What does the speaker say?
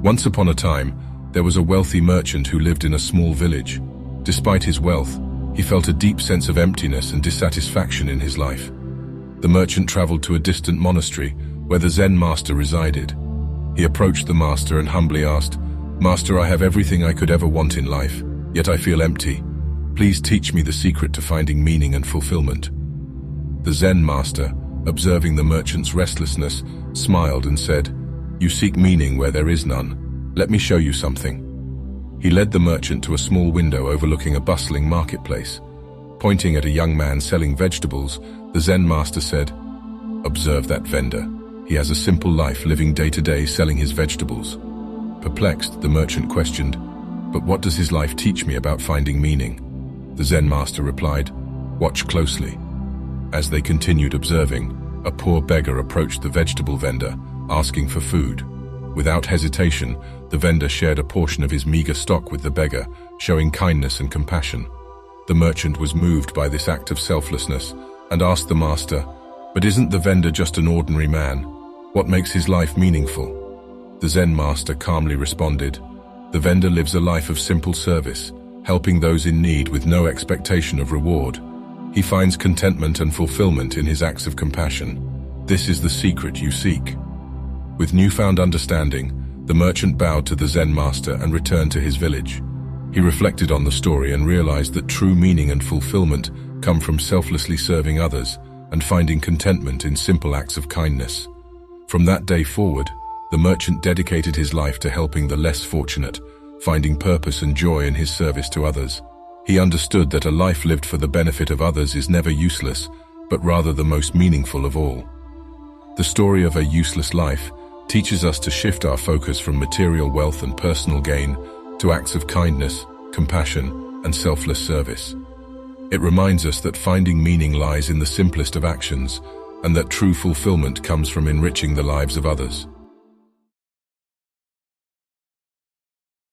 Once upon a time, there was a wealthy merchant who lived in a small village. Despite his wealth, he felt a deep sense of emptiness and dissatisfaction in his life. The merchant traveled to a distant monastery where the Zen master resided. He approached the master and humbly asked, "Master, I have everything I could ever want in life, yet I feel empty. Please teach me the secret to finding meaning and fulfillment." The Zen master, observing the merchant's restlessness, smiled and said, "You seek meaning where there is none. Let me show you something." He led the merchant to a small window overlooking a bustling marketplace. Pointing at a young man selling vegetables, the Zen master said, "Observe that vendor. He has a simple life, living day to day selling his vegetables." Perplexed, the merchant questioned, "But what does his life teach me about finding meaning?" The Zen master replied, "Watch closely." As they continued observing, a poor beggar approached the vegetable vendor, asking for food. Without hesitation, the vendor shared a portion of his meager stock with the beggar, showing kindness and compassion. The merchant was moved by this act of selflessness and asked the master, "But isn't the vendor just an ordinary man? What makes his life meaningful?" The Zen master calmly responded, "The vendor lives a life of simple service, helping those in need with no expectation of reward. He finds contentment and fulfillment in his acts of compassion. This is the secret you seek." With newfound understanding, the merchant bowed to the Zen master and returned to his village. He reflected on the story and realized that true meaning and fulfillment come from selflessly serving others and finding contentment in simple acts of kindness. From that day forward, the merchant dedicated his life to helping the less fortunate, finding purpose and joy in his service to others. He understood that a life lived for the benefit of others is never useless, but rather the most meaningful of all. The story of a useless life teaches us to shift our focus from material wealth and personal gain to acts of kindness, compassion, and selfless service. It reminds us that finding meaning lies in the simplest of actions, and that true fulfillment comes from enriching the lives of others.